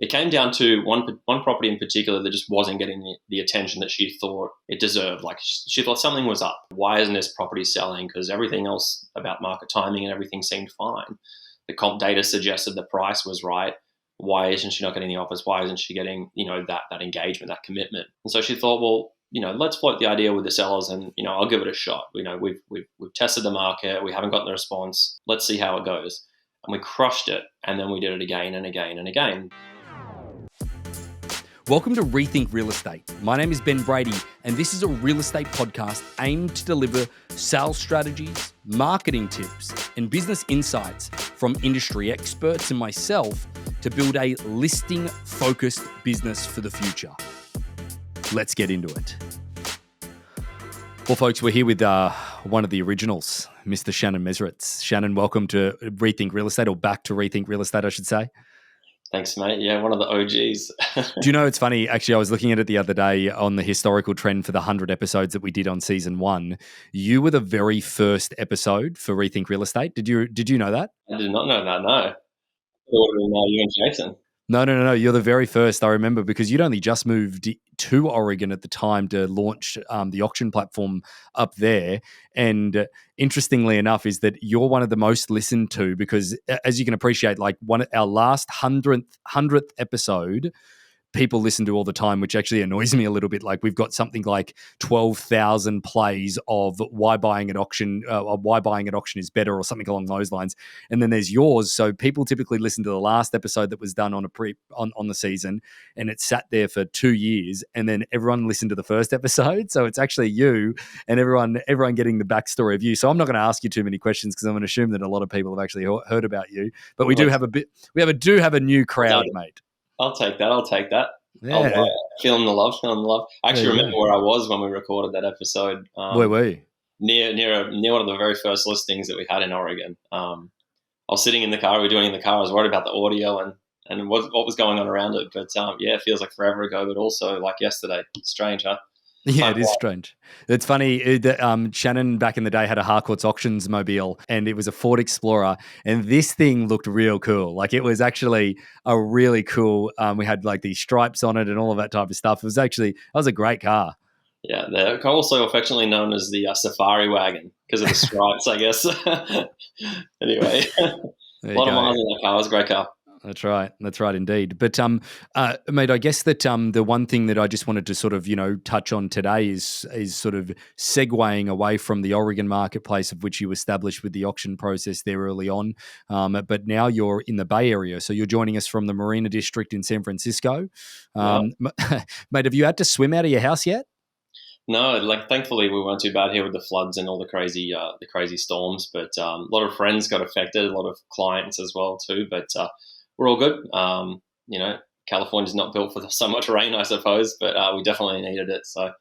it came down to one property in particular that just wasn't getting the attention that she thought it deserved. Like she thought something was up. Why isn't this property selling? Because everything else about market timing and everything seemed fine. The comp data suggested the price was right. Why isn't she not getting the offers? Why isn't she getting, that engagement, that commitment? And so she thought, well, let's float the idea with the sellers and, I'll give it a shot. We've tested the market. We haven't gotten the response. Let's see how it goes. And we crushed it. And then we did it again and again and again. Welcome to Rethink Real Estate. My name is Ben Brady, and this is a real estate podcast aimed to deliver sales strategies, marketing tips, and business insights from industry experts and myself to build a listing-focused business for the future. Let's get into it. Well, folks, we're here with one of the originals, Mr. Shannon Mesritz. Shannon, welcome to Rethink Real Estate, or back to Rethink Real Estate, I should say. Thanks, mate. Yeah, one of the OGs. Do you know, it's funny, actually, I was looking at it the other day on the historical trend for the 100 episodes that we did on season 1. You were the very first episode for Rethink Real Estate. Did you know that? I did not know that, no. It would have been you and Jason. No. You're the very first, I remember, because you'd only just moved to Oregon at the time to launch the auction platform up there. And interestingly enough is that you're one of the most listened to because, as you can appreciate, like our last 100th episode, people listen to all the time, which actually annoys me a little bit. Like we've got something like 12,000 plays of why buying at auction is better, or something along those lines. And then there's yours. So people typically listen to the last episode that was done on the season, and it sat there for 2 years, and then everyone listened to the first episode. So it's actually you and everyone getting the backstory of you. So I'm not going to ask you too many questions because I'm going to assume that a lot of people have actually heard about you. But we do have a new crowd, mate. I'll take that. Yeah. Feeling the love. I actually remember where I was when we recorded that episode. Where were you? Near one of the very first listings that we had in Oregon. I was sitting in the car. We were doing it in the car. I was worried about the audio and what was going on around it. But it feels like forever ago, but also like yesterday. Strange, huh? Yeah, it is strange. It's funny. Shannon back in the day had a Harcourts Auctions mobile, and it was a Ford Explorer, and this thing looked real cool. Like it was actually a really cool. We had like these stripes on it and all of that type of stuff. That was a great car. Yeah, they're also affectionately known as the Safari Wagon because of the stripes, I guess. Anyway, a lot of miles in that car. It was a great car. That's right indeed. But mate, I guess that the one thing that I just wanted to sort of touch on today is sort of segueing away from the Oregon marketplace, of which you established with the auction process there early on. But now you're in the Bay Area, so you're joining us from the Marina District in San Francisco. Mate, have you had to swim out of your house yet? No, like thankfully we weren't too bad here with the floods and all the crazy storms. But a lot of friends got affected, a lot of clients as well too. But we're all good. California's not built for so much rain, I suppose, but we definitely needed it. So,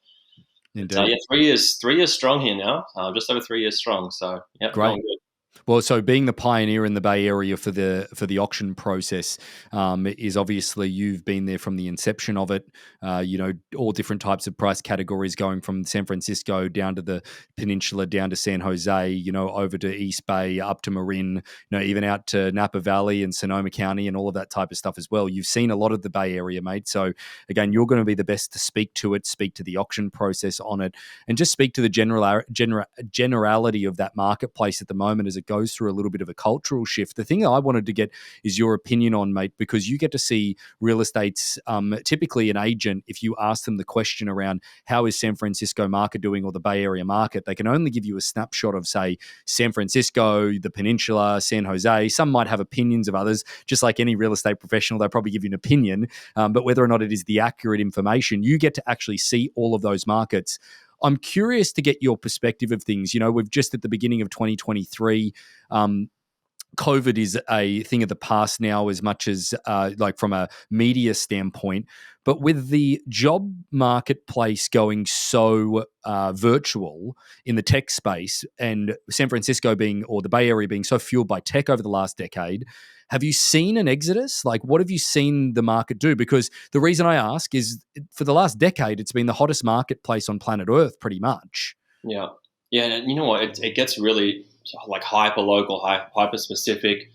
indeed. 3 years strong here now, just over 3 years strong. So, yeah, great. Good. Well, so being the pioneer in the Bay Area for the auction process is obviously you've been there from the inception of it. All different types of price categories, going from San Francisco down to the peninsula, down to San Jose, over to East Bay, up to Marin, even out to Napa Valley and Sonoma County and all of that type of stuff as well. You've seen a lot of the Bay Area, mate. So again, you're going to be the best to speak to it, speak to the auction process on it, and just speak to the generality of that marketplace at the moment as it goes through a little bit of a cultural shift. The thing I wanted to get is your opinion on, mate, because you get to see real estate's typically an agent. If you ask them the question around how is San Francisco market doing or the Bay Area market, they can only give you a snapshot of, say, San Francisco, the peninsula, San Jose. Some might have opinions of others. Just like any real estate professional, they'll probably give you an opinion, but whether or not it is the accurate information, you get to actually see all of those markets. I'm curious to get your perspective of things. We've just at the beginning of 2023, COVID is a thing of the past now, as much as like from a media standpoint. But with the job marketplace going so virtual in the tech space, and San Francisco or the Bay Area being so fueled by tech over the last decade, have you seen an exodus? Like, what have you seen the market do? Because the reason I ask is for the last decade, it's been the hottest marketplace on planet Earth, pretty much. Yeah. And you know what? It gets really like hyper local, hyper specific.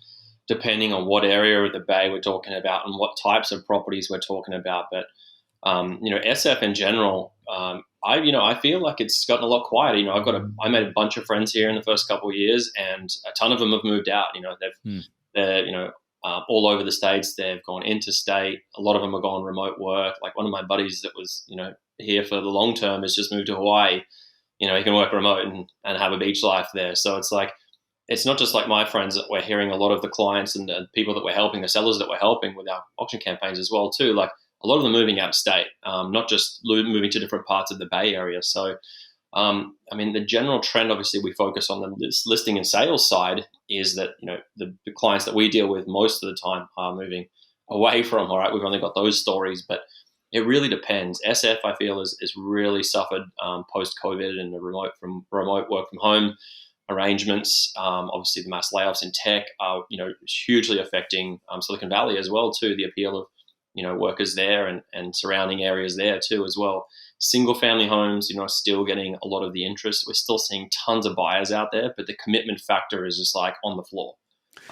depending on what area of the Bay we're talking about and what types of properties we're talking about. But SF in general, I feel like it's gotten a lot quieter. I made a bunch of friends here in the first couple of years, and a ton of them have moved out. They're all over the states. They've gone interstate. A lot of them have gone remote work. Like one of my buddies that was here for the long term has just moved to Hawaii. He can work remote and have a beach life there. So it's like, it's not just like my friends that we're hearing a lot of the clients and the people that we're helping, the sellers that we're helping with our auction campaigns as well too. Like a lot of them moving out of state, not just moving to different parts of the Bay Area. So, the general trend, obviously, we focus on the listing and sales side is that, the clients that we deal with most of the time are moving away from, all right, we've only got those stories, but it really depends. SF, I feel, is really suffered post-COVID and the remote work from home arrangements. Obviously, the mass layoffs in tech are, hugely affecting Silicon Valley as well, too, the appeal of, workers there and surrounding areas there too as well. Single family homes, still getting a lot of the interest. We're still seeing tons of buyers out there, but the commitment factor is just like on the floor.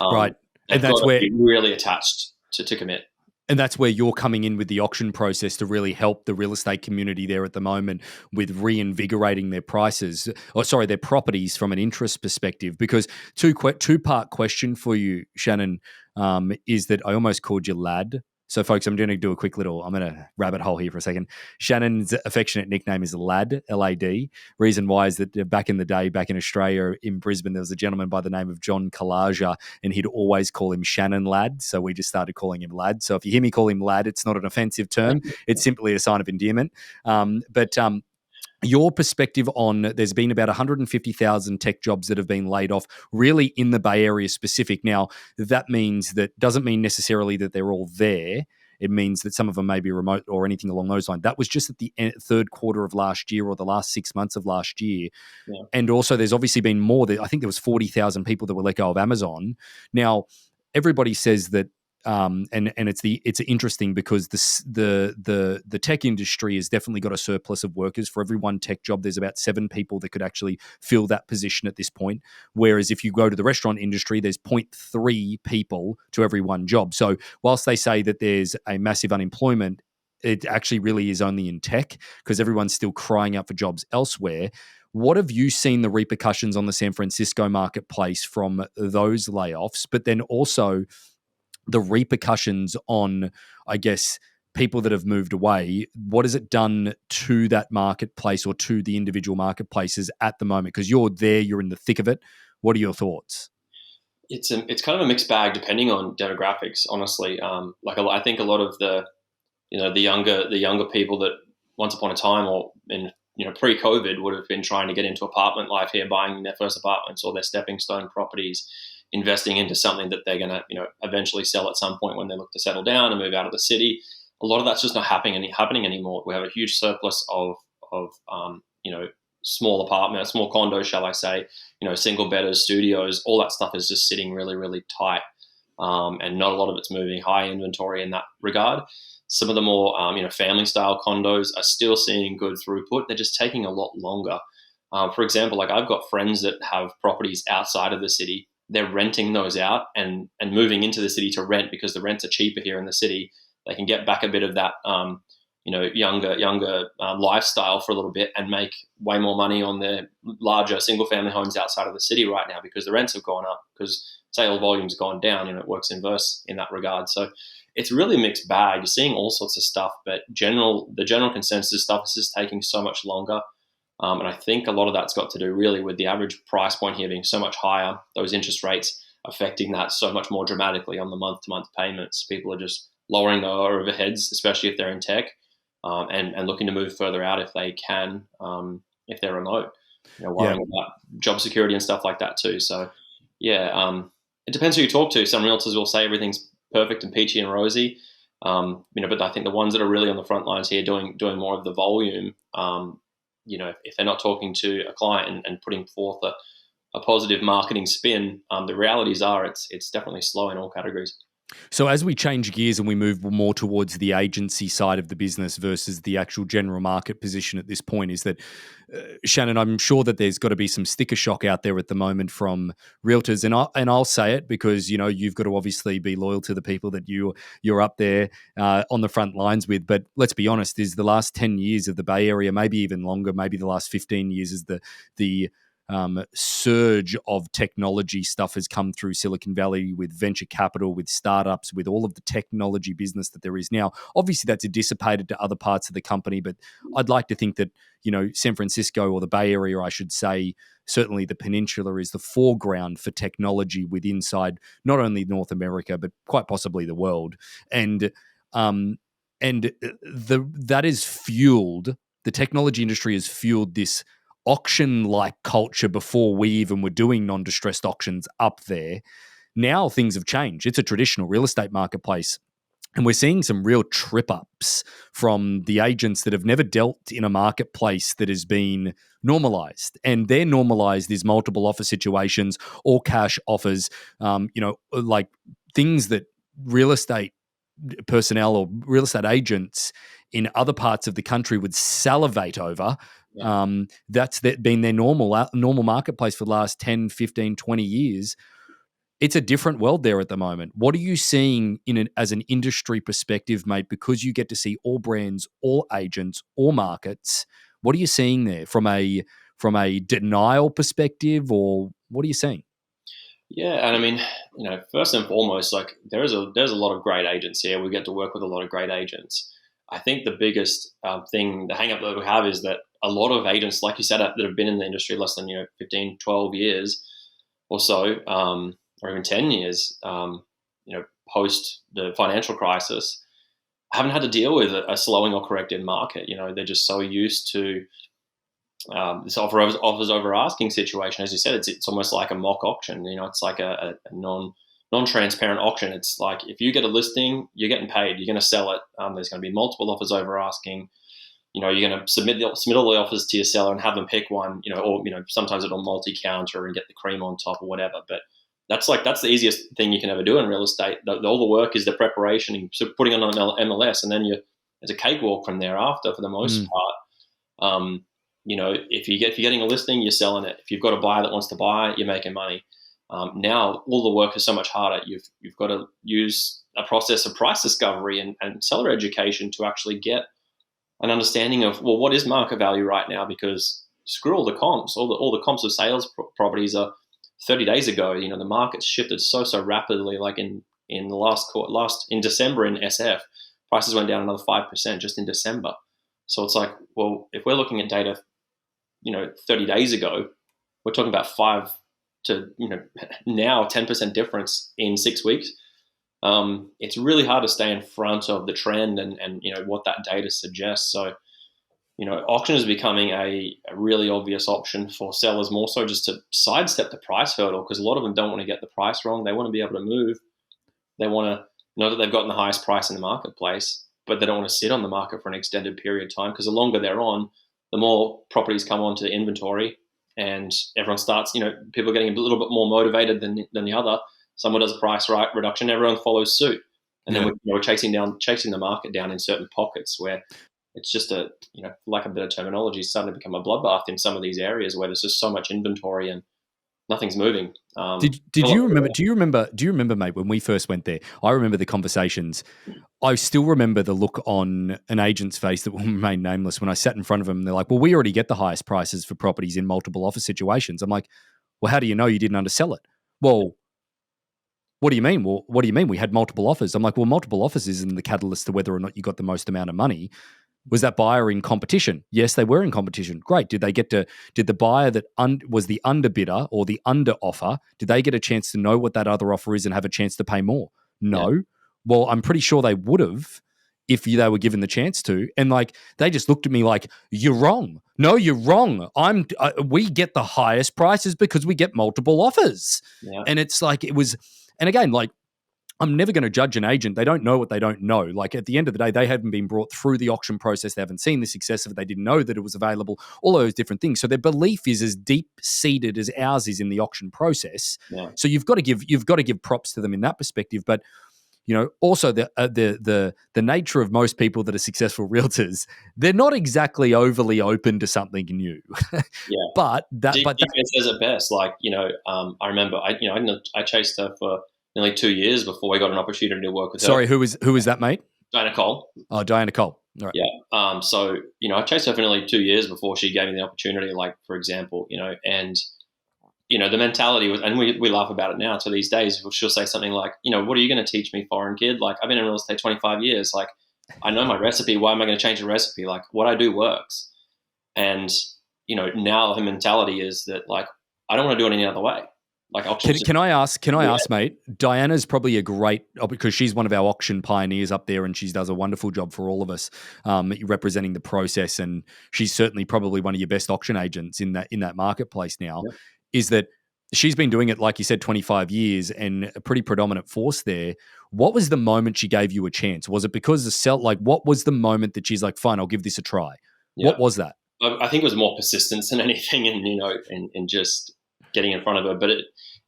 Right. And that's where you're really attached to commit. And that's where you're coming in with the auction process to really help the real estate community there at the moment with reinvigorating their their properties from an interest perspective. Because two-part question for you, Shannon, is that I almost called you lad. So, folks, I'm going to do I'm going to rabbit hole here for a second. Shannon's affectionate nickname is Lad, L-A-D. Reason why is that back in the day, back in Australia, in Brisbane, there was a gentleman by the name of John Kalaja, and he'd always call him Shannon Lad. So we just started calling him Lad. So if you hear me call him Lad, it's not an offensive term. It's simply a sign of endearment. Your perspective on there's been about 150,000 tech jobs that have been laid off really in the Bay Area specific. Now, that doesn't mean necessarily that they're all there. It means that some of them may be remote or anything along those lines. That was just at the third quarter of last year or the last 6 months of last year. Yeah. And also there's obviously been more. I think there was 40,000 people that were let go of Amazon. Now, everybody says that and it's interesting because the tech industry has definitely got a surplus of workers. For every one tech job, there's about 7 people that could actually fill that position at this point. Whereas if you go to the restaurant industry, there's 0.3 people to every one job. So whilst they say that there's a massive unemployment, it actually really is only in tech because everyone's still crying out for jobs elsewhere. What have you seen the repercussions on the San Francisco marketplace from those layoffs? But then also the repercussions on, I guess, people that have moved away. What has it done to that marketplace or to the individual marketplaces at the moment? Because you're there, you're in the thick of it. What are your thoughts? It's kind of a mixed bag depending on demographics, honestly. I think a lot of the younger people that once upon a time or in pre-COVID would have been trying to get into apartment life here, buying their first apartments or their stepping stone properties, investing into something that they're going to, eventually sell at some point when they look to settle down and move out of the city. A lot of that's just not happening anymore. We have a huge surplus of small apartments, small condos, shall I say, single bedders, studios, all that stuff is just sitting really, really tight. And not a lot of it's moving, high inventory in that regard. Some of the more, family style condos are still seeing good throughput. They're just taking a lot longer. For example, I've got friends that have properties outside of the city. They're renting those out and moving into the city to rent because the rents are cheaper here in the city. They can get back a bit of that, younger lifestyle for a little bit and make way more money on their larger single family homes outside of the city right now because the rents have gone up because sale volume's gone down. It works inverse in that regard. So it's really a mixed bag. You're seeing all sorts of stuff, but the general consensus stuff is just taking so much longer. And I think a lot of that's got to do really with the average price point here being so much higher, those interest rates affecting that so much more dramatically on the month-to-month payments. People are just lowering their overheads, especially if they're in tech, and looking to move further out if they can, if they're remote, worrying about job security and stuff like that too. So, it depends who you talk to. Some realtors will say everything's perfect and peachy and rosy, but I think the ones that are really on the front lines here doing more of the volume, if they're not talking to a client and putting forth a positive marketing spin, the realities are it's definitely slow in all categories. So as we change gears and we move more towards the agency side of the business versus the actual general market position at this point, is that, Shannon, I'm sure that there's got to be some sticker shock out there at the moment from realtors, and I'll say it because you've got to obviously be loyal to the people that you're up there on the front lines with. But let's be honest, is the last 10 years of the Bay Area, maybe even longer, maybe the last 15 years, is the surge of technology stuff has come through Silicon Valley with venture capital, with startups, with all of the technology business that there is now. Obviously, that's dissipated to other parts of the company, but I'd like to think that, San Francisco, or the Bay Area, I should say, certainly the peninsula, is the foreground for technology with inside not only North America, but quite possibly the world. And that is fueled, the technology industry has fueled this auction-like culture before we even were doing non-distressed auctions up there. Now things have changed. It's a traditional real estate marketplace. And we're seeing some real trip-ups from the agents that have never dealt in a marketplace that has been normalized. And their normalized is multiple offer situations, all cash offers, like things that real estate personnel or real estate agents in other parts of the country would salivate over. Yeah. That's been their normal marketplace for the last 10, 15, 20 years. It's a different world there at the moment. What are you seeing as an industry perspective, mate? Because you get to see all brands, all agents, all markets. What are you seeing there from a denial perspective, or what are you seeing? Yeah, and I mean, first and foremost, like there's a lot of great agents here. We get to work with a lot of great agents. I think the biggest thing, the hang up that we have, is that a lot of agents, like you said, that have been in the industry less than 15, 12 years or so, or even 10 years, post the financial crisis, haven't had to deal with a slowing or corrected market. They're just so used to this offers over asking situation. As you said, it's almost like a mock auction. It's like a non-transparent auction. It's like if you get a listing, you're getting paid. You're going to sell it. There's going to be multiple offers over asking. You're going to submit all the offers to your seller and have them pick one. Or sometimes it'll multi-counter and get the cream on top or whatever. But that's the easiest thing you can ever do in real estate. All the work is the preparation and so putting it on MLS, and then there's a cakewalk from thereafter for the most part. If you're getting a listing, you're selling it. If you've got a buyer that wants to buy, you're making money. Now all the work is so much harder. You've got to use a process of price discovery and seller education to actually get an understanding of, well, what is market value right now? Because screw all the comps. All the comps of sales properties are 30 days ago. The market's shifted so rapidly. Like in the in December in SF, prices went down another 5% just in December. So it's like, well, if we're looking at data 30 days ago, we're talking about 5 to now 10% difference in 6 weeks. It's really hard to stay in front of the trend and what that data suggests. So auction is becoming a really obvious option for sellers, more so just to sidestep the price hurdle, because a lot of them don't want to get the price wrong. They want to be able to move. They want to know that they've gotten the highest price in the marketplace, but they don't want to sit on the market for an extended period of time, because the longer they're on, the more properties come onto inventory, and everyone starts, people are getting a little bit more motivated than the other. Someone does a price reduction, everyone follows suit. And then we're chasing the market down in certain pockets where it's just lack of a bit of terminology, it's starting to become a bloodbath in some of these areas where there's just so much inventory and nothing's moving. Did you remember? Do you remember, mate, when we first went there? I remember the conversations. I still remember the look on an agent's face that will remain nameless when I sat in front of them. And they're like, "Well, we already get the highest prices for properties in multiple offer situations." I'm like, "Well, how do you know you didn't undersell it?" Well, what do you mean? Well, what do you mean we had multiple offers? I'm like, well, multiple offers isn't the catalyst to whether or not you got the most amount of money. Was that buyer in competition? Yes, they were in competition. Great. Did the buyer that was the underbidder or the under offer, did they get a chance to know what that other offer is and have a chance to pay more? No. Yeah. Well, I'm pretty sure they would have if they were given the chance to. And like, they just looked at me like, you're wrong. No, you're wrong. We get the highest prices because we get multiple offers. Yeah. And it's like, and again, like, I'm never going to judge an agent. They don't know what they don't know. Like, at the end of the day, they haven't been brought through the auction process. They haven't seen the success of it. They didn't know that it was available, all those different things. So their belief is as deep-seated as ours is in the auction process. Yeah. So you've got to give props to them in that perspective. But Also the nature of most people that are successful realtors, they're not exactly overly open to something new. Yeah. but that DK says it best. Like, I remember I chased her for nearly 2 years before we got an opportunity to work with her. Sorry, who was that, mate? Diana Cole. Oh, Diana Cole. All right. Yeah. So, I chased her for nearly 2 years before she gave me the opportunity, like, for example, and, the mentality was, and we laugh about it now to these days, she'll say something like, what are you going to teach me, foreign kid? Like, I've been in real estate 25 years. Like, I know my recipe. Why am I going to change the recipe? Like, what I do works. And, now her mentality is that, like, I don't want to do it any other way. Like, can I ask, mate? Diana's probably a great, because she's one of our auction pioneers up there, and she does a wonderful job for all of us, representing the process. And she's certainly probably one of your best auction agents in that marketplace now. Yeah. Is that she's been doing it, like you said, 25 years and a pretty predominant force there. What was the moment she gave you a chance? Was it because what was the moment that she's like, fine, I'll give this a try? Yeah. What was that? I think it was more persistence than anything, and just getting in front of her. But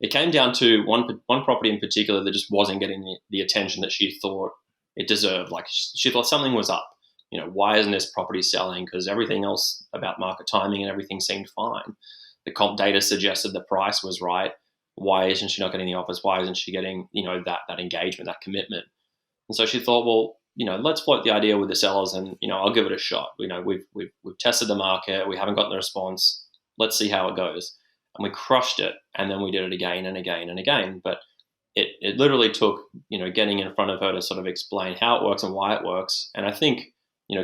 it came down to one property in particular that just wasn't getting the attention that she thought it deserved. Like, she thought something was up. Why isn't this property selling? Because everything else about market timing and everything seemed fine. The comp data suggested the price was right. Why isn't she not getting the offers? Why isn't she getting, that engagement, that commitment? And so she thought, well, let's float the idea with the sellers, and, I'll give it a shot. We've tested the market. We haven't gotten the response. Let's see how it goes. And we crushed it. And then we did it again and again and again. But it literally took, getting in front of her to sort of explain how it works and why it works. And I think,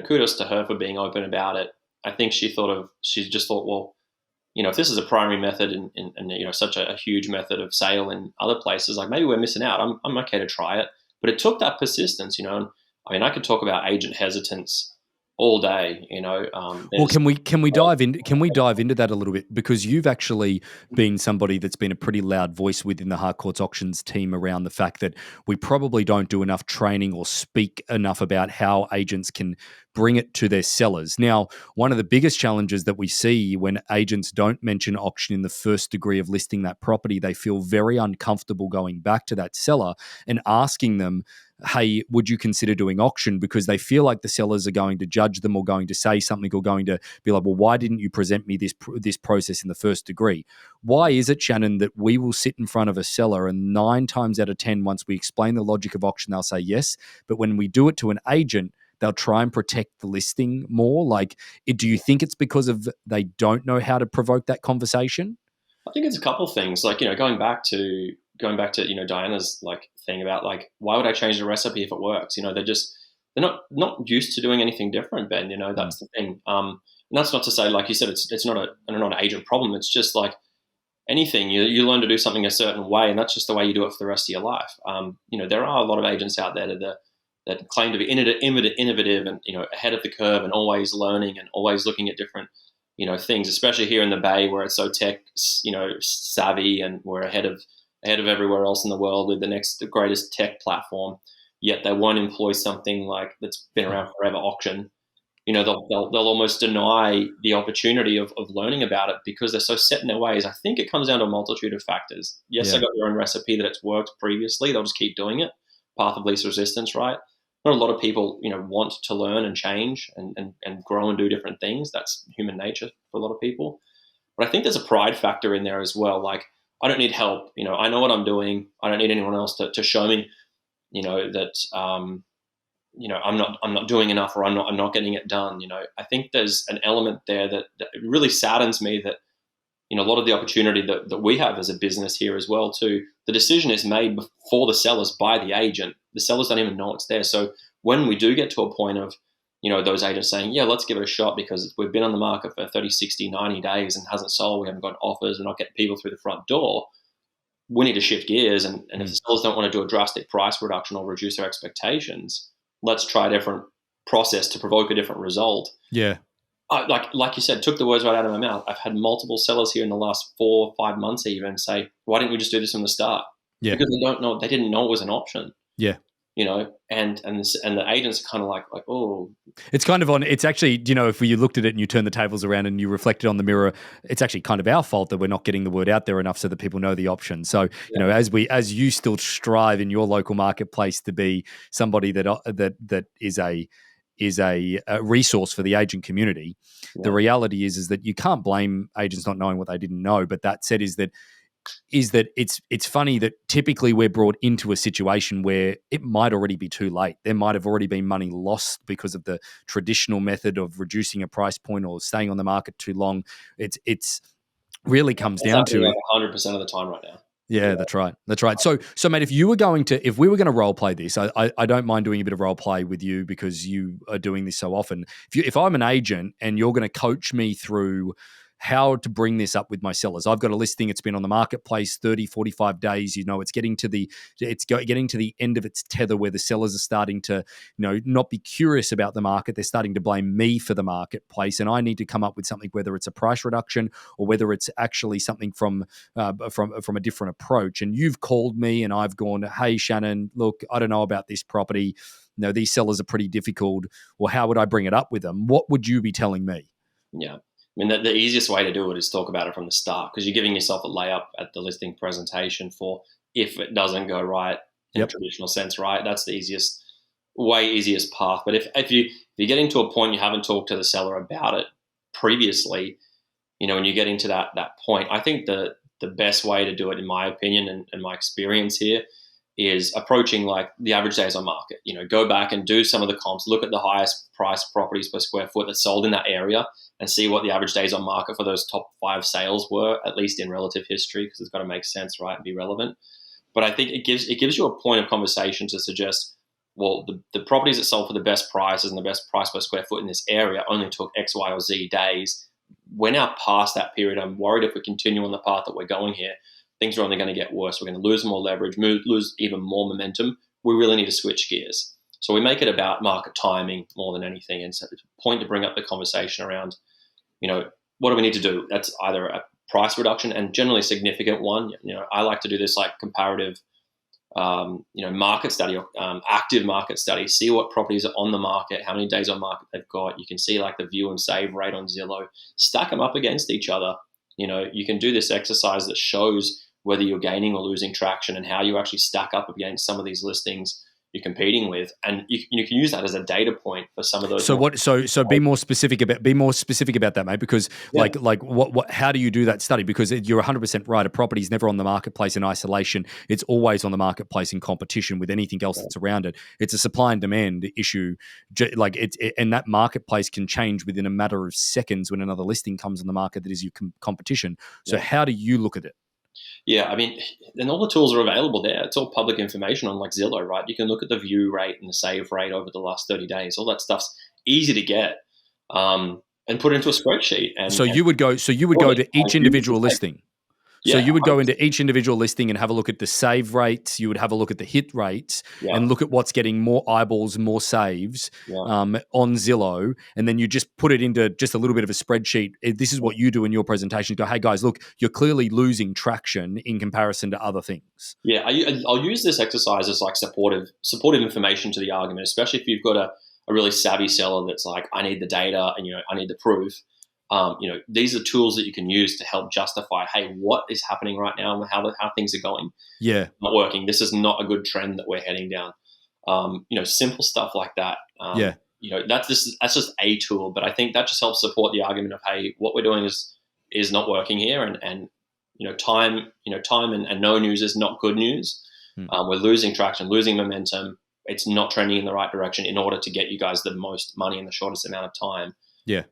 kudos to her for being open about it. I think she just thought, well, if this is a primary method and such a huge method of sale in other places, like, maybe we're missing out. I'm okay to try it. But it took that persistence, and I could talk about agent hesitance all day, Well, can we dive into that a little bit, because you've actually been somebody that's been a pretty loud voice within the Harcourts Auctions team around the fact that we probably don't do enough training or speak enough about how agents can bring it to their sellers. Now, one of the biggest challenges that we see when agents don't mention auction in the first degree of listing that property, they feel very uncomfortable going back to that seller and asking them, hey, would you consider doing auction? Because they feel like the sellers are going to judge them or going to say something or going to be like, well, why didn't you present me this process in the first degree? Why is it, Shannon, that we will sit in front of a seller and 9 times out of 10, once we explain the logic of auction, they'll say yes. But when we do it to an agent, they'll try and protect the listing more? Like, do you think it's because of they don't know how to provoke that conversation? I think it's a couple of things. Like, going back to Diana's like thing about, like, why would I change the recipe if it works? They're not used to doing anything different, Ben. That's the thing. And that's not to say, like you said, it's not an agent problem. It's just like anything. You learn to do something a certain way, and that's just the way you do it for the rest of your life. There are a lot of agents out there that claim to be innovative and ahead of the curve and always learning and always looking at different things, especially here in the Bay where it's so tech savvy, and we're ahead of everywhere else in the world with the greatest tech platform. Yet they won't employ something like that's been around forever, auction. They'll almost deny the opportunity of learning about it because they're so set in their ways. I think it comes down to a multitude of factors. Yes, they got their own recipe that it's worked previously. They'll just keep doing it. Path of least resistance, right? Not a lot of people, want to learn and change and grow and do different things. That's human nature for a lot of people. But I think there's a pride factor in there as well. Like, I don't need help. I know what I'm doing. I don't need anyone else to show me, that, I'm not doing enough, or I'm not getting it done. I think there's an element there that really saddens me that, a lot of the opportunity that we have as a business here as well too, the decision is made before the sellers by the agent. The sellers don't even know it's there. So when we do get to a point of, those agents saying, yeah, let's give it a shot because we've been on the market for 30, 60, 90 days and hasn't sold, we haven't got offers, we're not getting people through the front door, we need to shift gears. And if the sellers don't want to do a drastic price reduction or reduce their expectations, let's try a different process to provoke a different result. Yeah. Like you said, took the words right out of my mouth. I've had multiple sellers here in the last 4 or 5 months even say, why didn't we just do this from the start? Yeah. Because they didn't know it was an option. Yeah. and the agents are kind of like, oh, It's kind of on. It's actually, if you looked at it and you turned the tables around and you reflected on the mirror, it's actually kind of our fault that we're not getting the word out there enough so that people know the option. So, as you still strive in your local marketplace to be somebody that is a resource for the agent community, the reality is that you can't blame agents not knowing what they didn't know. But that said, is that it's funny that typically we're brought into a situation where it might already be too late. There might have already been money lost because of the traditional method of reducing a price point or staying on the market too long. It's really comes down to like 100% of the time right now. Yeah, that's right. That's right. So mate, if we were going to role play this, I don't mind doing a bit of role play with you because you are doing this so often. If I'm an agent and you're going to coach me through how to bring this up with my sellers. I've got a listing. It's been on the marketplace 30, 45 days. It's getting to the end of its tether where the sellers are starting to, not be curious about the market. They're starting to blame me for the marketplace. And I need to come up with something, whether it's a price reduction or whether it's actually something from a different approach. And you've called me and I've gone, hey, Shannon, look, I don't know about this property. These sellers are pretty difficult. Well, how would I bring it up with them? What would you be telling me? Yeah. I mean, the easiest way to do it is talk about it from the start because you're giving yourself a layup at the listing presentation for if it doesn't go right in a traditional sense, right? That's the way easiest path. But if you're getting to a point you haven't talked to the seller about it previously, when you're getting to that point, I think the best way to do it, in my opinion and my experience here, is approaching like the average days on market. Go back and do some of the comps, look at the highest price properties per square foot that sold in that area and see what the average days on market for those top 5 sales were, at least in relative history, because it's got to make sense, right, and be relevant. But I think it gives you a point of conversation to suggest, well, the properties that sold for the best prices and the best price per square foot in this area only took X, Y, or Z days. We're now past that period. I'm worried if we continue on the path that we're going here, things are only going to get worse. We're going to lose more leverage, lose even more momentum. We really need to switch gears. So we make it about market timing more than anything. And so it's a point to bring up the conversation around, what do we need to do? That's either a price reduction and generally a significant one. I like to do this like comparative, market study or active market study, see what properties are on the market, how many days on market they've got. You can see like the view and save rate on Zillow, stack them up against each other. You can do this exercise that shows whether you're gaining or losing traction and how you actually stack up against some of these listings you're competing with, and you can use that as a data point for some of those. So be more specific about that, mate. Because what how do you do that study? Because you're 100% right. A property is never on the marketplace in isolation. It's always on the marketplace in competition with anything else that's around it. It's a supply and demand issue. And that marketplace can change within a matter of seconds when another listing comes on the market that is your competition. So how do you look at it? Yeah, I mean, and all the tools are available there. It's all public information on like Zillow, right? You can look at the view rate and the save rate over the last 30 days. All that stuff's easy to get and put into a spreadsheet. So you would go to each individual listing. So you would go into each individual listing and have a look at the save rates. You would have a look at the hit rates and look at what's getting more eyeballs, more saves on Zillow. And then you just put it into just a little bit of a spreadsheet. This is what you do in your presentation. You go, hey, guys, look, you're clearly losing traction in comparison to other things. Yeah, I'll use this exercise as like supportive information to the argument, especially if you've got a really savvy seller that's like, I need the data and, I need the proof. These are tools that you can use to help justify, hey, what is happening right now and how things are going. Yeah. Not working. This is not a good trend that we're heading down. Simple stuff like that. That's just a tool, but I think that just helps support the argument of, hey, what we're doing is not working here. And time and no news is not good news. We're losing traction, losing momentum. It's not trending in the right direction in order to get you guys the most money in the shortest amount of time. Yeah.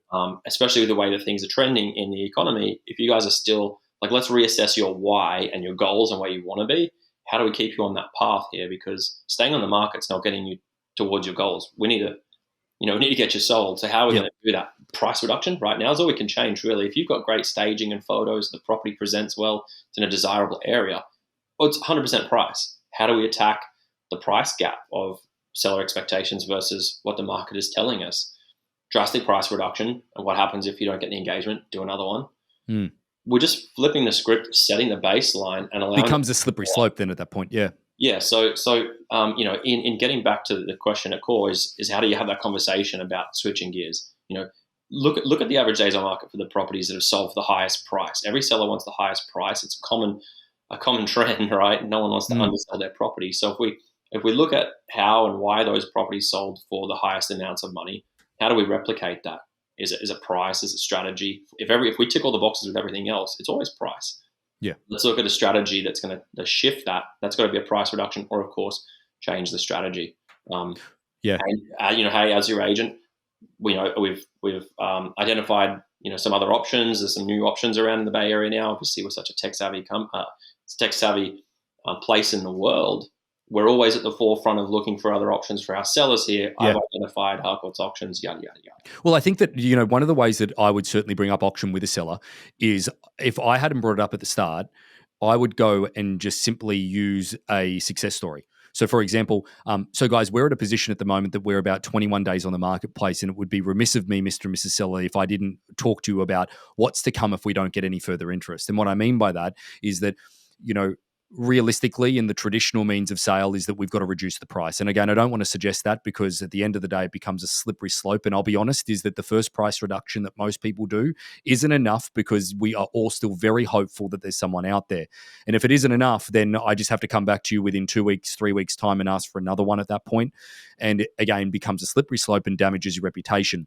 Especially with the way that things are trending in the economy. If you guys are still like, let's reassess your why and your goals and where you want to be. How do we keep you on that path here? Because staying on the market's not getting you towards your goals. We need to get you sold. So how are we going to do that? Price reduction right now is all we can change, really. If you've got great staging and photos, the property presents well, it's in a desirable area, well, it's 100% price. How do we attack the price gap of seller expectations versus what the market is telling us? Drastic price reduction, and what happens if you don't get the engagement? Do another one. We're just flipping the script, setting the baseline, and allowing becomes a slippery slope then at that point. Yeah. Yeah, in getting back to the question at core is how do you have that conversation about switching gears? Look at the average days on market for the properties that have sold for the highest price. Every seller wants the highest price. It's a common trend, right? No one wants to undersell their property. So if we look at how and why those properties sold for the highest amounts of money, how do we replicate that? Is it price? Is it strategy? If we tick all the boxes with everything else, it's always price. Yeah. Let's look at a strategy that's going to shift that. That's got to be a price reduction, or of course, change the strategy. Yeah. And, hey, as your agent, we've identified some other options. There's some new options around in the Bay Area now. Obviously, we're such a tech savvy place in the world. We're always at the forefront of looking for other options for our sellers here. Yeah. I've identified Harcourts auctions, yada, yada, yada. Well, I think that, one of the ways that I would certainly bring up auction with a seller is if I hadn't brought it up at the start, I would go and just simply use a success story. So, for example, guys, we're at a position at the moment that we're about 21 days on the marketplace, and it would be remiss of me, Mr. and Mrs. Seller, if I didn't talk to you about what's to come if we don't get any further interest. And what I mean by that is that, realistically, in the traditional means of sale is that we've got to reduce the price. And again, I don't want to suggest that because at the end of the day, it becomes a slippery slope. And I'll be honest, is that the first price reduction that most people do isn't enough because we are all still very hopeful that there's someone out there. And if it isn't enough, then I just have to come back to you within 2 weeks, 3 weeks time and ask for another one at that point. And it, again, becomes a slippery slope and damages your reputation.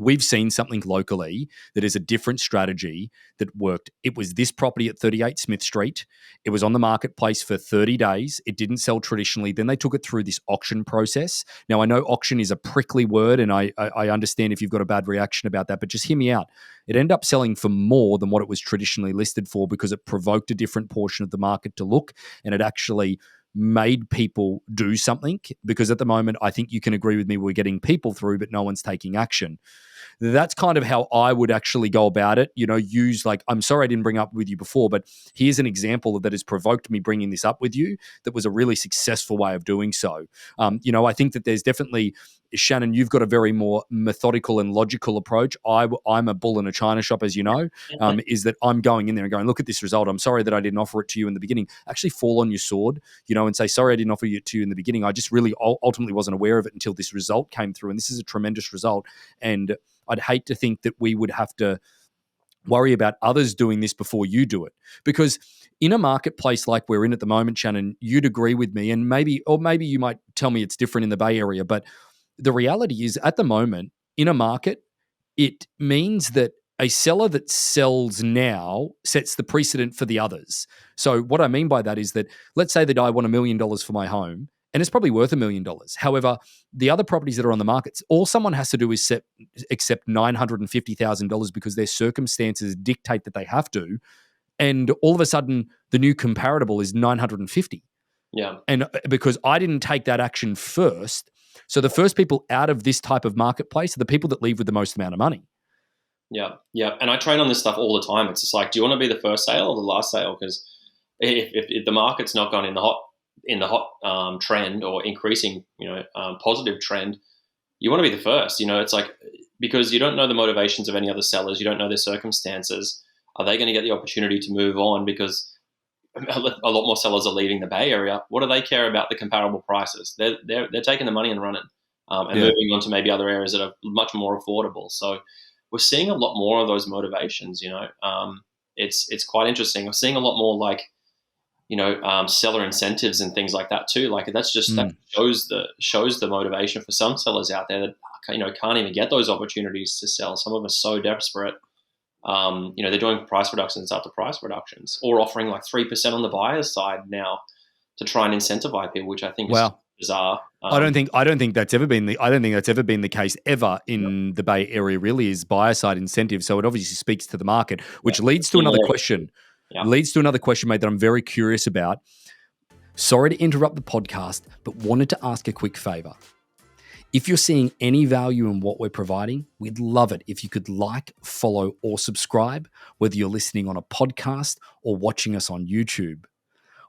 We've seen something locally that is a different strategy that worked. It was this property at 38 Smith Street. It was on the marketplace for 30 days. It didn't sell traditionally. Then they took it through this auction process. Now, I know auction is a prickly word, and I understand if you've got a bad reaction about that, but just hear me out. It ended up selling for more than what it was traditionally listed for because it provoked a different portion of the market to look, and it actually made people do something, because at the moment, I think you can agree with me, we're getting people through, but no one's taking action. That's kind of how I would actually go about it. Use I'm sorry I didn't bring up with you before, but here's an example that has provoked me bringing this up with you that was a really successful way of doing so. I think that there's definitely, Shannon, you've got a very more methodical and logical approach. I'm a bull in a china shop, as you know, is that I'm going in there and going, look at this result. I'm sorry that I didn't offer it to you in the beginning. Actually fall on your sword, and say, sorry, I didn't offer it to you in the beginning. I just really ultimately wasn't aware of it until this result came through. And this is a tremendous result. And I'd hate to think that we would have to worry about others doing this before you do it. Because in a marketplace like we're in at the moment, Shannon, you'd agree with me, and maybe you might tell me it's different in the Bay Area, but the reality is at the moment in a market, it means that a seller that sells now sets the precedent for the others. So what I mean by that is that let's say that I want $1 million for my home, and it's probably worth $1 million. However, the other properties that are on the market, all someone has to do is accept $950,000 because their circumstances dictate that they have to. And all of a sudden, the new comparable is 950. Yeah. And because I didn't take that action first, so the first people out of this type of marketplace are the people that leave with the most amount of money. Yeah. And I train on this stuff all the time. It's just like, do you want to be the first sale or the last sale? Because if the market's not gone in the hot trend or increasing, positive trend, you want to be the first. It's like, because you don't know the motivations of any other sellers, you don't know their circumstances. Are they going to get the opportunity to move on because a lot more sellers are leaving the Bay Area? What do they care about the comparable prices? They're taking the money and running, moving on to maybe other areas that are much more affordable. So we're seeing a lot more of those motivations. It's quite interesting. We're seeing a lot more seller incentives and things like that too. Like that shows the motivation for some sellers out there that can't even get those opportunities to sell. Some of them are so desperate. They're doing price reductions after price reductions, or offering like 3% on the buyer's side now to try and incentivize people, which I think is bizarre. I don't think that's ever been the case ever in the Bay Area. Really, is buyer side incentive. So it obviously speaks to the market, which leads to another question. Yeah. Leads to another question, mate, that I'm very curious about. Sorry to interrupt the podcast, but wanted to ask a quick favor. If you're seeing any value in what we're providing, we'd love it if you could like, follow, or subscribe, whether you're listening on a podcast or watching us on YouTube.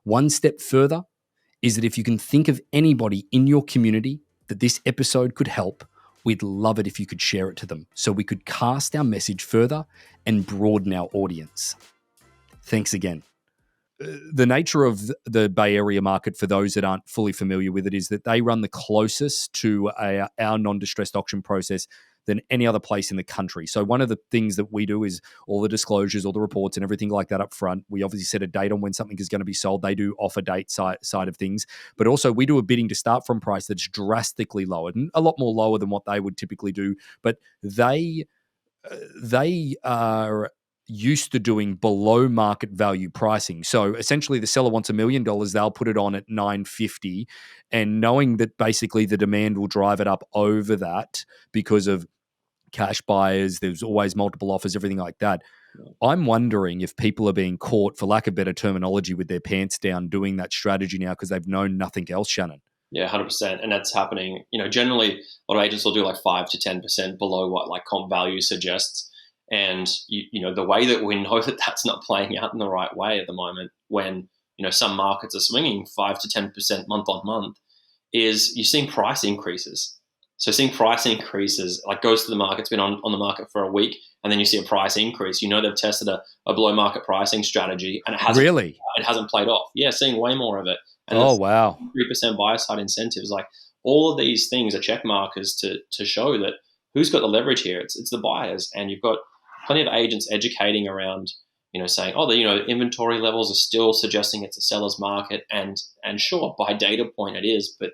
One step further is that if you can think of anybody in your community that this episode could help, we'd love it if you could share it to them so we could cast our message further and broaden our audience. Thanks again. the nature of the Bay Area market, for those that aren't fully familiar with it, is that they run the closest to our non-distressed auction process than any other place in the country. So one of the things that we do is all the disclosures, all the reports and everything like that up front. We obviously set a date on when something is going to be sold. They do offer date side of things. But also we do a bidding to start from price that's drastically lower, and a lot more lower than what they would typically do. But they are used to doing below market value pricing. So essentially the seller wants $1 million, they'll put it on at 950, and knowing that basically the demand will drive it up over that because of cash buyers, there's always multiple offers, everything like that. I'm wondering if people are being caught, for lack of better terminology, with their pants down doing that strategy now because they've known nothing else, Shannon. Yeah, 100%. And that's happening. Generally a lot of agents will do like 5 to 10% below what like comp value suggests. And, the way that we know that that's not playing out in the right way at the moment, when, some markets are swinging 5 to 10% month on month, is you're seeing price increases. So seeing price increases, like goes to the market, it's been on the market for a week, and then you see a price increase. They've tested a below market pricing strategy, and it hasn't played off. Yeah, seeing way more of it. And wow. 3% buyer side incentives, like all of these things are check markers to show that who's got the leverage here. It's the buyers, and you've got plenty of agents educating around, saying, inventory levels are still suggesting it's a seller's market, and sure, by data point it is, but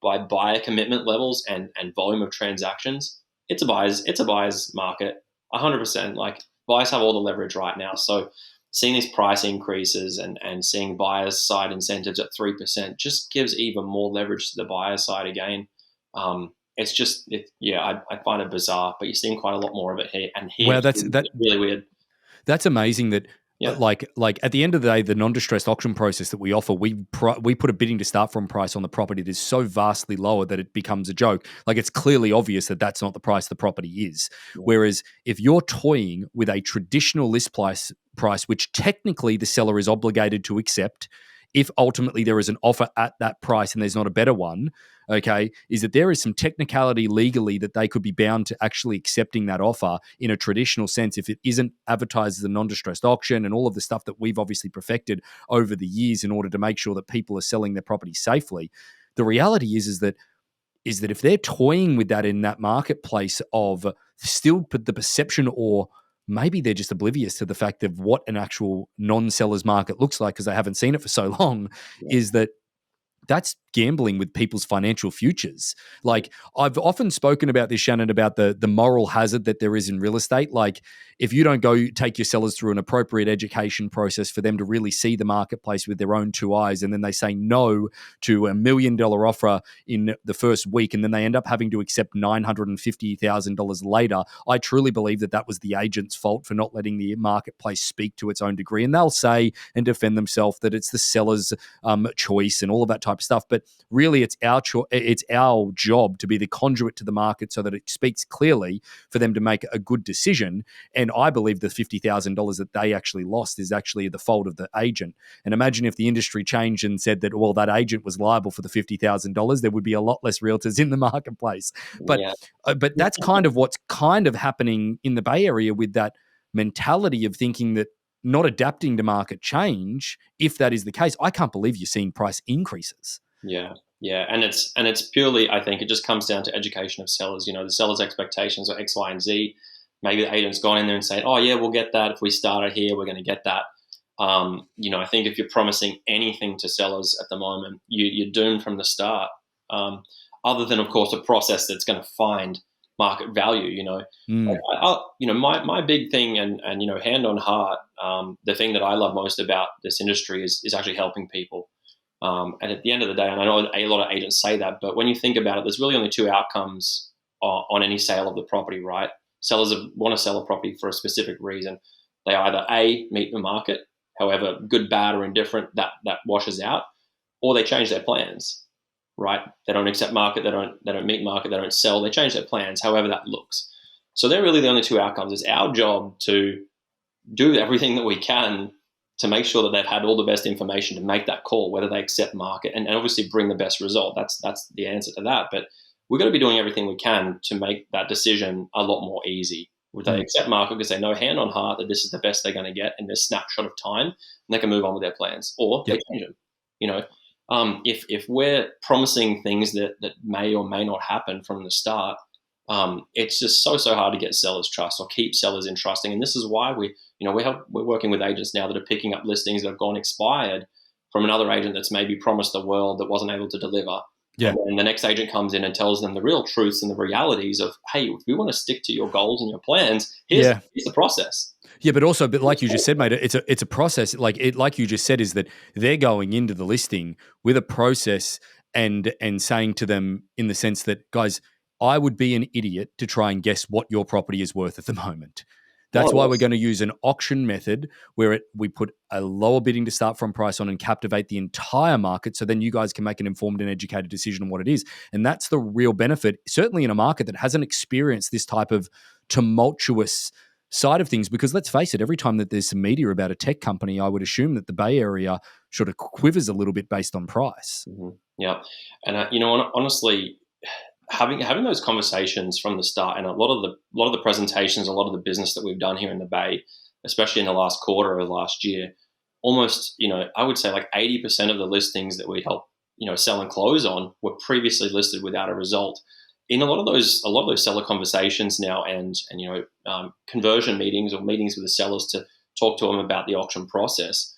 by buyer commitment levels and volume of transactions, it's a buyer's market, 100%. Like buyers have all the leverage right now, so seeing these price increases and seeing buyers side incentives at 3% just gives even more leverage to the buyer side again. I find it bizarre, but you're seeing quite a lot more of it here. And here, well, that's really weird. That's amazing that, like at the end of the day, the non-distressed auction process that we offer, we put a bidding to start from price on the property that is so vastly lower that it becomes a joke. Like it's clearly obvious that that's not the price the property is. Yeah. Whereas if you're toying with a traditional list price, which technically the seller is obligated to accept, if ultimately there is an offer at that price and there's not a better one, okay, is that there is some technicality legally that they could be bound to actually accepting that offer in a traditional sense if it isn't advertised as a non-distressed auction, and all of the stuff that we've obviously perfected over the years in order to make sure that people are selling their property safely. The reality is that if they're toying with that in that marketplace of still put the perception, or maybe they're just oblivious to the fact of what an actual non-seller's market looks like because they haven't seen it for so long, is that that's gambling with people's financial futures. Like I've often spoken about this, Shannon, about the moral hazard that there is in real estate. Like if you don't go take your sellers through an appropriate education process for them to really see the marketplace with their own two eyes, and then they say no to $1 million offer in the first week, and then they end up having to accept $950,000 later, I truly believe that was the agent's fault for not letting the marketplace speak to its own degree. And they'll say and defend themselves that it's the seller's choice and all of that type of stuff. But really, it's our job to be the conduit to the market so that it speaks clearly for them to make a good decision. And I believe the $50,000 that they actually lost is actually the fault of the agent. And imagine if the industry changed and said that, well, that agent was liable for the $50,000, there would be a lot less realtors in the marketplace. But but that's kind of what's kind of happening in the Bay Area with that mentality of thinking that not adapting to market change. If that is the case, I can't believe you're seeing price increases. Yeah. And it's purely, I think it just comes down to education of sellers. The seller's expectations are X, Y, and Z. Maybe the agent's gone in there and said, oh yeah, we'll get that. If we start it here, we're going to get that. I think if you're promising anything to sellers at the moment, you're doomed from the start. Other than, of course, a process that's going to find market value. My big thing, and hand on heart, the thing that I love most about this industry is actually helping people. And at the end of the day, and I know a lot of agents say that, but when you think about it, there's really only two outcomes on any sale of the property, right? Sellers want to sell a property for a specific reason. They either A, meet the market, however good, bad, or indifferent that washes out, or they change their plans, right? They don't accept market, they don't meet market, they don't sell, they change their plans, however that looks. So they're really the only two outcomes. It's our job to do everything that we can to make sure that they've had all the best information to make that call, whether they accept market, and obviously bring the best result. That's the answer to that. But we're going to be doing everything we can to make that decision a lot more easy. Would they accept market because they know hand on heart that this is the best they're going to get in this snapshot of time, and they can move on with their plans, or they change them? If we're promising things that may or may not happen from the start, it's just so hard to get sellers' trust or keep sellers in trusting. And this is why we're working with agents now that are picking up listings that have gone expired from another agent that's maybe promised the world that wasn't able to deliver. Yeah. And the next agent comes in and tells them the real truths and the realities of, hey, if we want to stick to your goals and your plans, here's the process. Yeah, but also, like you just said, mate, it's a process. Like you just said, is that they're going into the listing with a process and saying to them in the sense that, guys, I would be an idiot to try and guess what your property is worth at the moment. That's why we're going to use an auction method where we put a lower bidding to start from price on and captivate the entire market, so then you guys can make an informed and educated decision on what it is. And that's the real benefit, certainly in a market that hasn't experienced this type of tumultuous side of things. Because let's face it, every time that there's some media about a tech company, I would assume that the Bay Area sort of quivers a little bit based on price. Mm-hmm. Yeah. And, honestly, having those conversations from the start, and a lot of the presentations, a lot of the business that we've done here in the Bay, especially in the last quarter of last year, almost, I would say like 80% of the listings that we help, sell and close on were previously listed without a result. In a lot of those seller conversations now, and conversion meetings or meetings with the sellers to talk to them about the auction process,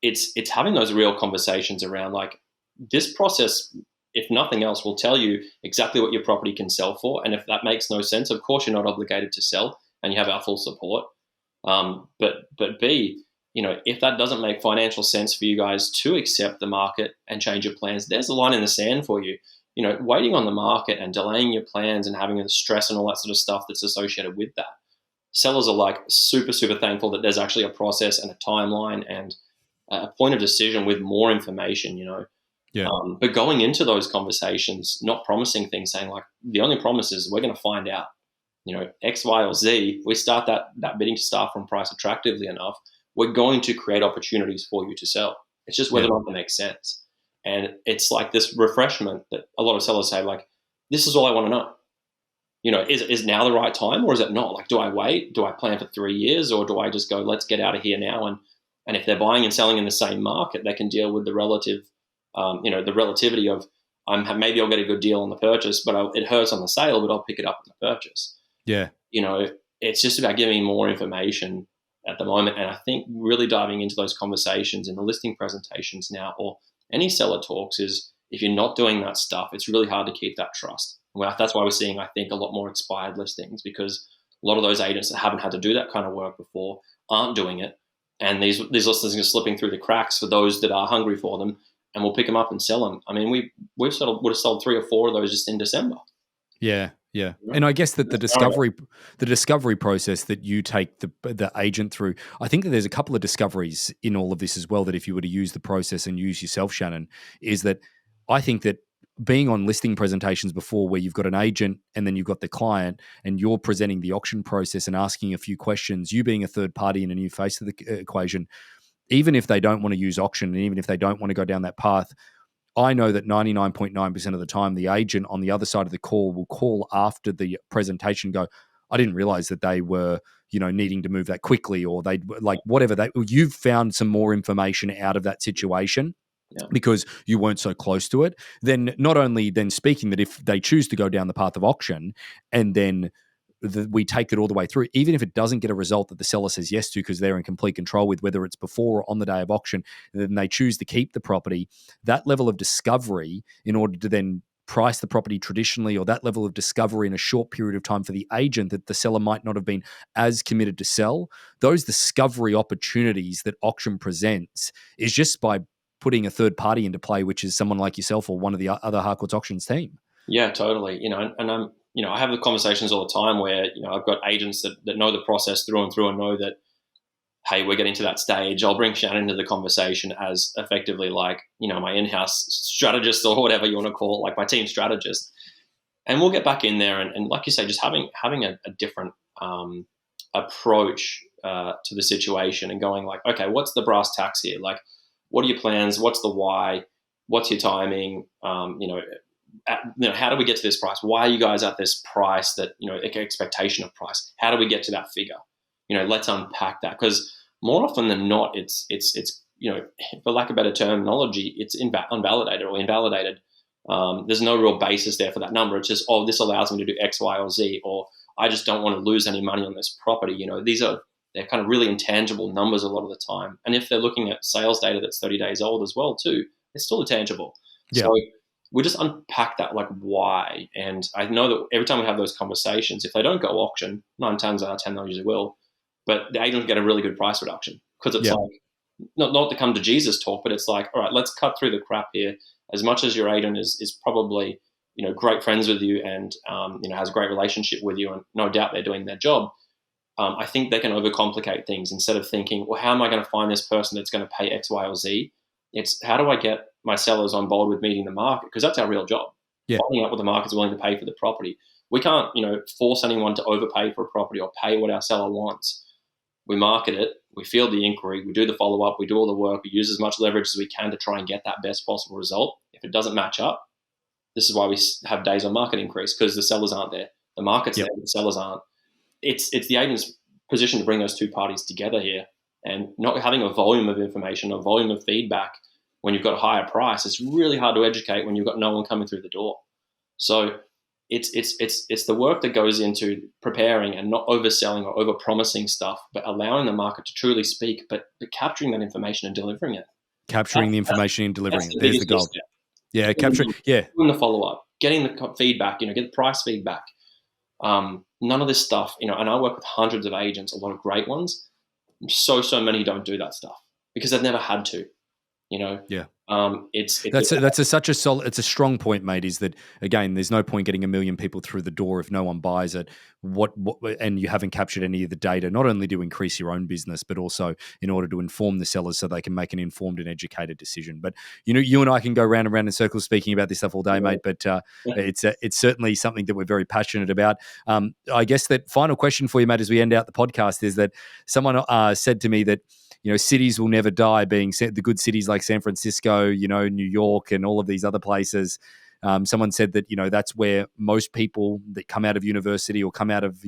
it's having those real conversations around, like, this process, if nothing else, will tell you exactly what your property can sell for. And if that makes no sense, of course, you're not obligated to sell, and you have our full support. But B, if that doesn't make financial sense for you guys to accept the market and change your plans, there's a line in the sand for you. Waiting on the market and delaying your plans and having the stress and all that sort of stuff that's associated with that. Sellers are like super, super thankful that there's actually a process and a timeline and a point of decision with more information, Yeah. But going into those conversations, not promising things, saying like, the only promise is we're going to find out, X, Y, or Z. We start that bidding to start from price attractively enough, we're going to create opportunities for you to sell. It's just whether or not it makes sense. And it's like this refreshment that a lot of sellers say, like, this is all I want to know. Is now the right time, or is it not? Like, do I wait? Do I plan for 3 years, or do I just go, let's get out of here now? And if they're buying and selling in the same market, they can deal with the the relativity of, maybe I'll get a good deal on the purchase, but it hurts on the sale, but I'll pick it up on the purchase. Yeah. It's just about giving more information at the moment. And I think really diving into those conversations in the listing presentations now, or any seller talks, is if you're not doing that stuff, it's really hard to keep that trust. Well, that's why we're seeing, I think, a lot more expired listings, because a lot of those agents that haven't had to do that kind of work before aren't doing it. And these listings are slipping through the cracks for those that are hungry for them, and we'll pick them up and sell them. I mean, we've would have sold 3 or 4 of those just in December. Yeah, yeah. And I guess that the discovery process that you take the agent through, I think that there's a couple of discoveries in all of this as well, that if you were to use the process and use yourself, Shannon, is that I think that being on listing presentations before, where you've got an agent and then you've got the client and you're presenting the auction process and asking a few questions, you being a third party and a new face of the equation, even if they don't want to use auction and even if they don't want to go down that path, I know that 99.9% of the time, the agent on the other side of the call will call after the presentation, go, I didn't realize that they were, needing to move that quickly, or they'd like whatever you've found some more information out of that situation. Yeah. Because you weren't so close to it. Then not only then speaking that if they choose to go down the path of auction, and then we take it all the way through, even if it doesn't get a result that the seller says yes to, because they're in complete control with whether it's before or on the day of auction, then they choose to keep the property, that level of discovery in order to then price the property traditionally, or that level of discovery in a short period of time for the agent that the seller might not have been as committed to sell, those discovery opportunities that auction presents is just by putting a third party into play, which is someone like yourself or one of the other Harcourts auctions team. Yeah, totally. And I'm, I have the conversations all the time where, I've got agents that know the process through and through and know that, hey, we're getting to that stage. I'll bring Shannon into the conversation as effectively like, my in-house strategist, or whatever you want to call it, like my team strategist. And we'll get back in there. And like you say, just having a different approach to the situation, and going like, okay, what's the brass tacks here? Like, what are your plans? What's the why? What's your timing? how do we get to this price? Why are you guys at this price that, expectation of price? How do we get to that figure? Let's unpack that, because more often than not, it's for lack of better terminology, it's unvalidated or invalidated. There's no real basis there for that number. It's just, this allows me to do X, Y, or Z, or I just don't want to lose any money on this property. They're kind of really intangible numbers a lot of the time. And if they're looking at sales data that's 30 days old as well too, it's still intangible. Yeah. So we just unpack that, like why. And I know that every time we have those conversations, if they don't go auction, 9 times out of 10 they usually will, but the agents get a really good price reduction, because it's like, not to come to Jesus talk, but it's like, all right, let's cut through the crap here. As much as your agent is probably, great friends with you and, has a great relationship with you, and no doubt they're doing their job, I think they can overcomplicate things. Instead of thinking, well, how am I going to find this person that's going to pay X, Y, or Z? It's, how do I get my sellers on board with meeting the market? Because that's our real job. Yeah. Finding out what the market's willing to pay for the property. We can't, force anyone to overpay for a property or pay what our seller wants. We market it, we field the inquiry, we do the follow-up, we do all the work, we use as much leverage as we can to try and get that best possible result. If it doesn't match up, this is why we have days on market increase, because the sellers aren't there. The market's there, but the sellers aren't. It's the agent's position to bring those two parties together here, and not having a volume of information, a volume of feedback when you've got a higher price. It's really hard to educate when you've got no one coming through the door. So it's the work that goes into preparing and not overselling or overpromising stuff, but allowing the market to truly speak, but capturing that information and delivering it. Capturing the information and delivering it. The There's the goal. step. Yeah, capturing. Yeah, doing the follow-up, getting the feedback. Get the price feedback. None of this stuff. And I work with hundreds of agents, a lot of great ones. So many don't do that stuff because they've never had to. Yeah. It's such a strong point, mate, is that, again, there's no point getting 1 million people through the door if no one buys it. What and you haven't captured any of the data, not only to increase your own business, but also in order to inform the sellers so they can make an informed and educated decision. But you and I can go round and round in circles speaking about this stuff all day, mate. But it's certainly something that we're very passionate about. I guess that final question for you, mate, as we end out the podcast, is that someone said to me that, cities will never die, being the good cities like San Francisco, New York, and all of these other places. Someone said that, that's where most people that come out of university or come out of,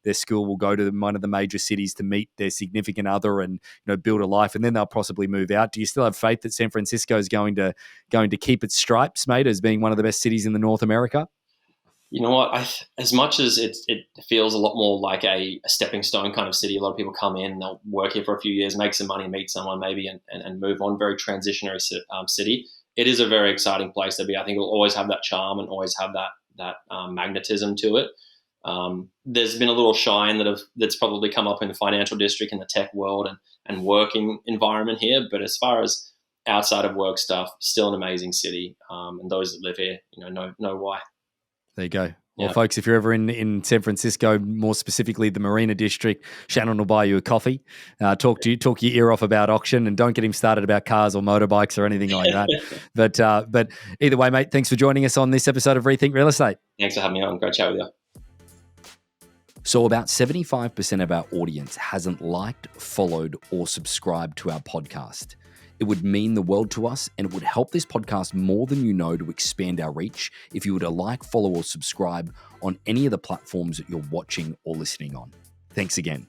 their school will go to one of the major cities to meet their significant other and, build a life, and then they'll possibly move out. Do you still have faith that San Francisco is going to keep its stripes, mate, as being one of the best cities in the North America? You know what? As much as it feels a lot more like a stepping stone kind of city, a lot of people come in, they'll work here for a few years, make some money, meet someone maybe, and move on. Very transitionary city. It is a very exciting place to be. I think it'll always have that charm and always have that magnetism to it. There's been a little shine that's probably come up in the financial district, in the tech world, and working environment here. But as far as outside of work stuff, still an amazing city. And those that live here, know why. There you go. Well, folks, if you're ever in San Francisco, more specifically the Marina District, Shannon will buy you a coffee, talk your ear off about auction, and don't get him started about cars or motorbikes or anything like that. But either way, mate, thanks for joining us on this episode of Rethink Real Estate. Thanks for having me on. Great chat with you. So about 75% of our audience hasn't liked, followed, or subscribed to our podcast. It would mean the world to us, and it would help this podcast more than you know to expand our reach if you were to like, follow, or subscribe on any of the platforms that you're watching or listening on. Thanks again.